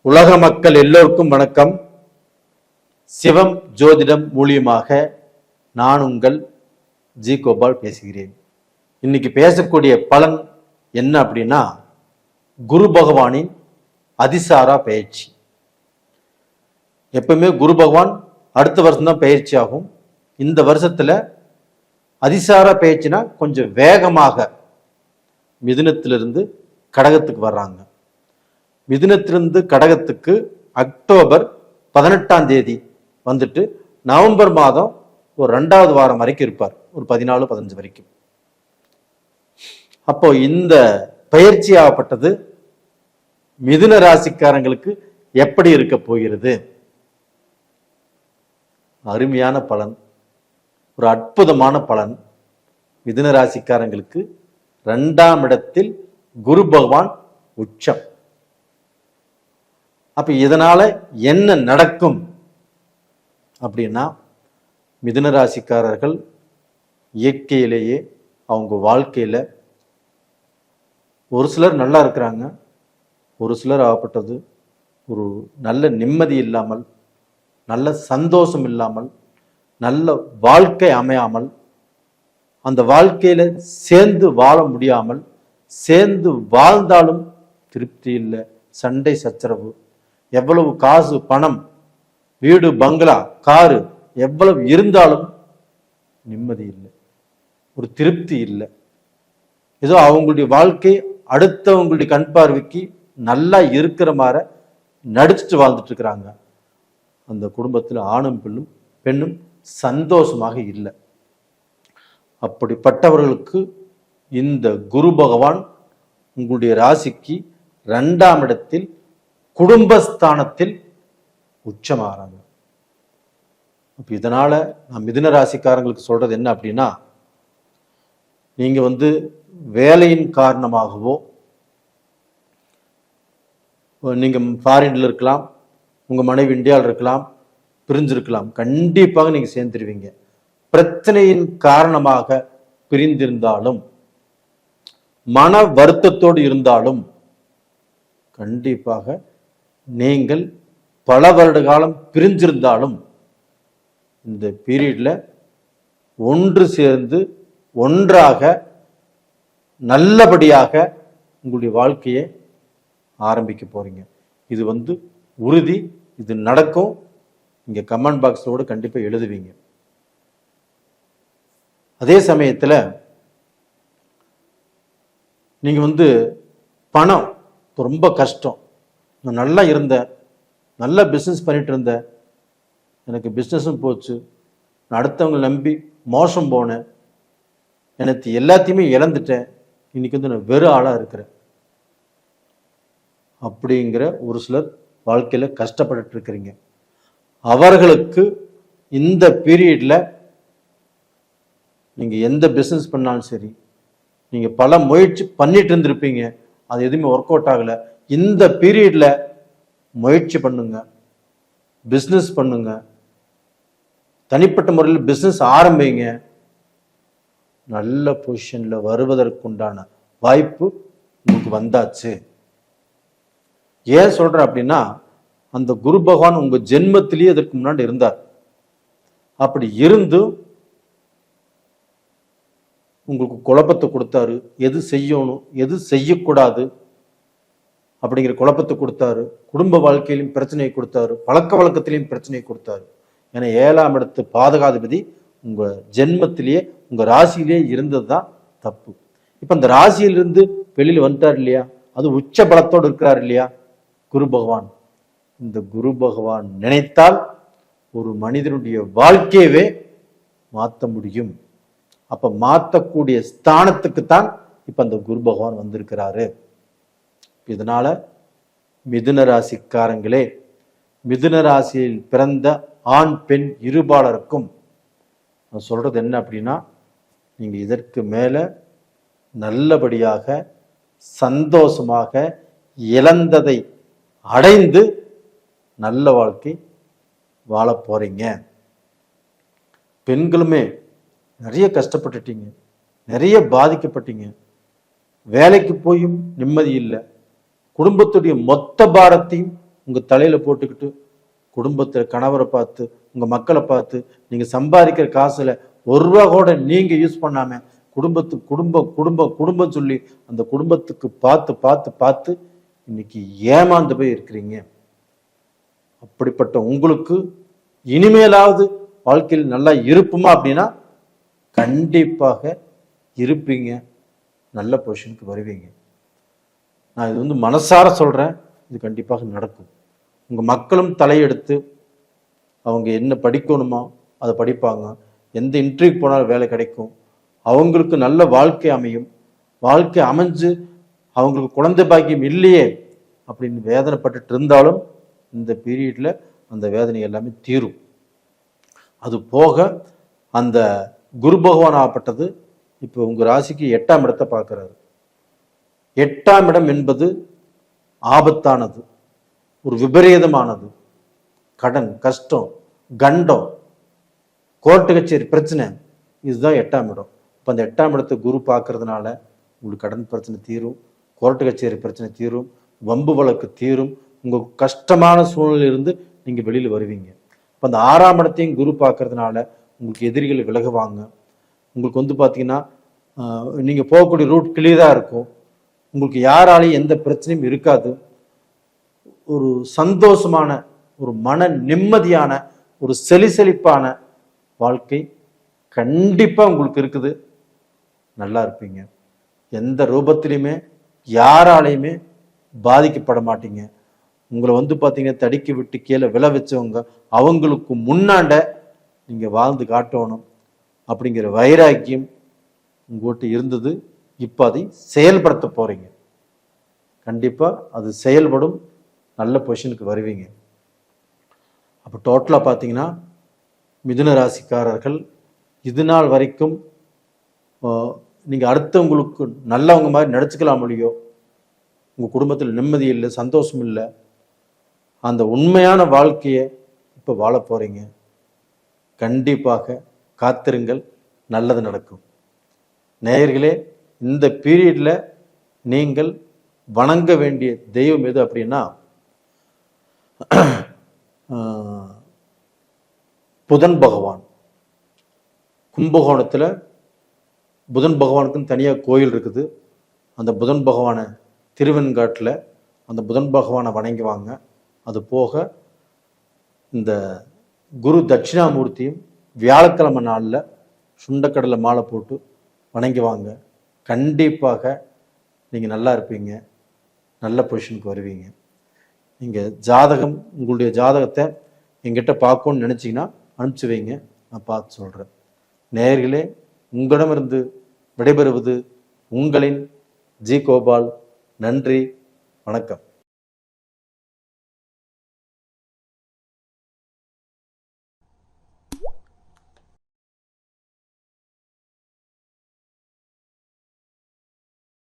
உலக மக்கள் எல்லோருக்கும் வணக்கம். சிவம் ஜோதிடம் மூலியமாக நான் உங்கள் ஜி கோபால் பேசுகிறேன். இன்னைக்கு பேசக்கூடிய பலன் என்ன அப்படின்னா, குரு பகவானின் அதிசாரா பயிற்சி. எப்பவுமே குரு பகவான் அடுத்த வருஷம் தான் பயிற்சி ஆகும். இந்த வருஷத்துல அதிசாரா பயிற்சினா கொஞ்சம் வேகமாக மிதுனத்திலிருந்து கடகத்துக்கு வர்றாங்க. மிதுனத்திலிருந்து கடகத்துக்கு அக்டோபர் 18ஆம் தேதி வந்துட்டு நவம்பர் மாதம் ஒரு 2வது வாரம் வரைக்கும் இருப்பார், ஒரு 14-15 வரைக்கும். அப்போ இந்த பயிற்சி ஆகப்பட்டது மிதுன ராசிக்காரங்களுக்கு எப்படி இருக்க போகிறது? அருமையான பலன், ஒரு அற்புதமான பலன். மிதுன ராசிக்காரங்களுக்கு 2ஆம் இடத்தில் குரு பகவான் உச்சம். அப்ப இதனால என்ன நடக்கும் அப்படின்னா, மிதுன ராசிக்காரர்கள் இயற்கையிலேயே அவங்க வாழ்க்கையில ஒரு சிலர் நல்லா இருக்கிறாங்க, ஒரு சிலர் ஆகப்பட்டது ஒரு நல்ல நிம்மதி இல்லாமல், நல்ல சந்தோஷம் இல்லாமல், நல்ல வாழ்க்கை அமையாமல், அந்த வாழ்க்கையில சேர்ந்து வாழ முடியாமல், சேர்ந்து வாழ்ந்தாலும் திருப்தி இல்லை, சண்டை சச்சரவு, எவ்வளவு காசு பணம் வீடு பங்களா காரு எவ்வளவு இருந்தாலும் நிம்மதி இல்லை, ஒரு திருப்தி இல்லை. ஏதோ அவங்களுடைய வாழ்க்கை அடுத்தவங்களுடைய கண் பார்வைக்கு நல்லா இருக்கிற மாதிரி நடிச்சுட்டு வாழ்ந்துட்டு இருக்கிறாங்க. அந்த குடும்பத்தில் ஆணும் பெண்ணும் சந்தோஷமாக இல்லை. அப்படிப்பட்டவர்களுக்கு இந்த குரு பகவான் உங்களுடைய ராசிக்கு 2ஆம் இடத்தில் குடும்பஸ்தானத்தில் உச்சமாகறாங்க. அப்ப இதனால நான் மிதுன ராசிக்காரங்களுக்கு சொல்றது என்ன அப்படின்னா, நீங்க வேலையின் காரணமாகவோ, நீங்க ஃபாரின்ல இருக்கலாம், உங்க மனைவி இந்தியாவில் இருக்கலாம், பிரிஞ்சிருக்கலாம், கண்டிப்பாக நீங்க சேர்ந்துருவீங்க. பிரச்சனையின் காரணமாக பிரிந்திருந்தாலும், மன வருத்தத்தோடு இருந்தாலும், கண்டிப்பாக நீங்கள் பல வருட காலம் பிரிஞ்சிருந்தாலும் இந்த பீரியட்ல ஒன்று சேர்ந்து ஒன்றாக நல்லபடியாக உங்களுடைய வாழ்க்கையை ஆரம்பிக்க போறீங்க. இது உறுதி, இது நடக்கும். இங்க கமெண்ட் பாக்ஸோடு கண்டிப்பா எழுதுவீங்க. அதே சமயத்துல நீங்க பணம் ரொம்ப கஷ்டம், நான் நல்லா இருந்தேன், நல்லா பிஸ்னஸ் பண்ணிட்டு இருந்தேன், எனக்கு பிஸ்னஸும் போச்சு, நான் அடுத்தவங்க நம்பி மோசம் போனேன், எனக்கு எல்லாத்தையுமே இழந்துட்டேன், இன்னைக்கு நான் வெறும் ஆளாக இருக்கிறேன் அப்படிங்கிற ஒரு சிலர் வாழ்க்கையில கஷ்டப்பட்டு இருக்கிறீங்க. அவர்களுக்கு இந்த பீரியட்ல நீங்க எந்த பிஸ்னஸ் பண்ணாலும் சரி, நீங்க பல முயற்சி பண்ணிட்டு இருந்திருப்பீங்க, அது எதுவுமே ஒர்க் அவுட் ஆகல. இந்த பீரியட்ல முயற்சி பண்ணுங்க, பிஸ்னஸ் பண்ணுங்க, தனிப்பட்ட முறையில் பிஸ்னஸ் ஆரம்பிங்க. நல்ல பொசிஷன்ல வருவதற்குண்டான வாய்ப்பு உங்களுக்கு வந்தாச்சு. ஏன் சொல்றேன் அப்படின்னா, அந்த குரு பகவான் உங்க ஜென்மத்திலேயே அதற்கு முன்னாடி இருந்தார். அப்படி இருந்து உங்களுக்கு குழப்பத்தை கொடுத்தாரு, எது செய்யணும் எது செய்யக்கூடாது அப்படிங்கிற குழப்பத்தை கொடுத்தாரு. குடும்ப வாழ்க்கையிலும் பிரச்சனையை கொடுத்தாரு, பழக்க வழக்கத்திலையும் பிரச்சனையை கொடுத்தாரு. ஏன்னா 7ஆம் இடத்து பாதகாதிபதி உங்க ஜென்மத்திலேயே உங்க ராசியிலேயே இருந்தது தான் தப்பு. இப்ப இந்த ராசியிலிருந்து வெளியில வந்துட்டார் இல்லையா, அது உச்ச பலத்தோடு இருக்கிறார் இல்லையா குரு பகவான். இந்த குரு பகவான் நினைத்தால் ஒரு மனிதனுடைய வாழ்க்கையவே மாற்ற முடியும். அப்ப மாற்றக்கூடிய ஸ்தானத்துக்குத்தான் இப்ப அந்த குரு பகவான் வந்திருக்கிறாரு. இதனால மிதுன ராசிக்காரங்களே, மிதுன ராசியில் பிறந்த ஆண் பெண் இருபாலருக்கும் நான் சொல்றது என்ன அப்படின்னா, நீங்க இதற்கு மேல நல்லபடியாக சந்தோஷமாக இழந்ததை அடைந்து நல்ல வாழ்க்கை வாழ போறீங்க. பெண்களுமே நிறைய கஷ்டப்பட்டுட்டீங்க, நிறைய பாதிக்கப்பட்டீங்க, வேலைக்கு போயும் நிம்மதி இல்லை, குடும்பத்துடைய மொத்த பாரத்தையும் உங்கள் தலையில் போட்டுக்கிட்டு குடும்பத்தில் கணவரை பார்த்து உங்கள் மக்களை பார்த்து நீங்கள் சம்பாதிக்கிற காசில் ஒரு ரூபா கூட நீங்கள் யூஸ் பண்ணாமல் குடும்பத்துக்கு குடும்பம் சொல்லி அந்த குடும்பத்துக்கு பார்த்து பார்த்து பார்த்து இன்னைக்கு ஏமாந்து போய் இருக்கிறீங்க. அப்படிப்பட்ட உங்களுக்கு இனிமேலாவது வாழ்க்கையில் நல்லா இருப்புமா அப்படின்னா கண்டிப்பாக இருப்பீங்க, நல்ல பொசிஷனுக்கு வருவீங்க. நான் இது மனசார சொல்றேன், இது கண்டிப்பாக நடக்கும். உங்க மக்களும் தலையெடுத்து அவங்க என்ன படிக்கணுமோ அதை படிப்பாங்க. எந்த இன்டர்வியூ போனாலும் வேலை கிடைக்கும். அவங்களுக்கு நல்ல வாழ்க்கை அமையும். வாழ்க்கை அமைஞ்சு அவங்களுக்கு குழந்தை பாக்கியம் இல்லையே அப்படின்னு வேதனைப்பட்டுட்டு இருந்தாலும் இந்த பீரியட்ல அந்த வேதனை எல்லாமே தீரும். அது போக அந்த குரு பகவான் ஆகப்பட்டது இப்போ உங்க ராசிக்கு 8ஆம் இடத்தை பார்க்கிறாரு. 8ஆம் இடம் என்பது ஆபத்தானது, ஒரு விபரீதமானது. கடன், கஷ்டம், கண்டம், கோர்ட்டு கச்சேரி பிரச்சனை, இதுதான் 8ஆம் இடம். இப்போ அந்த 8ஆம் இடத்தை குரு பார்க்கறதுனால உங்களுக்கு கடன் பிரச்சனை தீரும், கோர்ட்டு கச்சேரி பிரச்சனை தீரும், வம்பு வழக்கு தீரும். உங்க கஷ்டமான சூழ்நிலையிலிருந்து நீங்க வெளியில வருவீங்க. இப்போ அந்த 6ஆம் இடத்தையும் குரு பார்க்கறதுனால உங்களுக்கு எதிரிகள் விலகுவாங்க. உங்களுக்கு பார்த்தீங்கன்னா நீங்க போகக்கூடிய ரூட் கிளியராக இருக்கும். உங்களுக்கு யாராலையும் எந்த பிரச்சனையும் இருக்காது. ஒரு சந்தோஷமான, ஒரு மன நிம்மதியான, ஒரு செழிப்பான வாழ்க்கை கண்டிப்பா உங்களுக்கு இருக்குது. நல்லா இருப்பீங்க. எந்த ரூபத்திலையுமே யாராலையுமே பாதிக்கப்பட மாட்டீங்க. உங்களை பார்த்தீங்கன்னா தடுக்கி விட்டு கீழே விழ வச்சவங்க அவங்களுக்கு முன்னாண்ட நீங்க வாழ்ந்து காட்டணும் அப்படிங்கிற வைராக்கியம் உங்கள்கிட்ட இருந்தது. இப்போ அதை செயல்படுத்த போறீங்க. கண்டிப்பா அது செயல்படும், நல்ல பொசிஷனுக்கு வருவீங்க. அப்போ டோட்டலா பார்த்தீங்கன்னா மிதுன ராசிக்காரர்கள் இது நாள் வரைக்கும் நீங்க அடுத்தவங்களுக்கு நல்லவங்க மாதிரி நடிச்சுக்கலாம் முடியோ, உங்க குடும்பத்தில் நிம்மதி இல்லை, சந்தோஷம் இல்லை, அந்த உண்மையான வாழ்க்கையை இப்போ வாழ போறீங்க. கண்டிப்பாக காத்திருங்கள், நல்லது நடக்கும். நேயர்களே, இந்த பீரியட்ல நீங்கள் வணங்க வேண்டிய தெய்வம் எது அப்படின்னா புதன் பகவான். கும்பகோணத்துல புதன் பகவானுக்குன்னு தனியாக கோயில் இருக்குது. அந்த புதன் பகவானை திருவெண்காட்டில் அந்த புதன் பகவானை வணங்குவாங்க. அது போக இந்த குரு தட்சிணாமூர்த்தியும் வியாழக்கிழமை நாளில் சுண்டக்கடலை மாலை போட்டு வணங்குவாங்க. கண்டிப்பாக நீங்கள் நல்லா இருப்பீங்க, நல்ல பொசிஷனுக்கு வருவீங்க. நீங்கள் ஜாதகம், உங்களுடைய ஜாதகத்தை எங்கிட்ட பார்க்கணும்னு நினச்சிங்கன்னா அனுப்பிச்சி வைங்க, நான் பார்த்து சொல்கிறேன். நேயர்களே, உங்களிடமிருந்து விடைபெறுவது உங்களின் ஜி கோபால். நன்றி, வணக்கம்.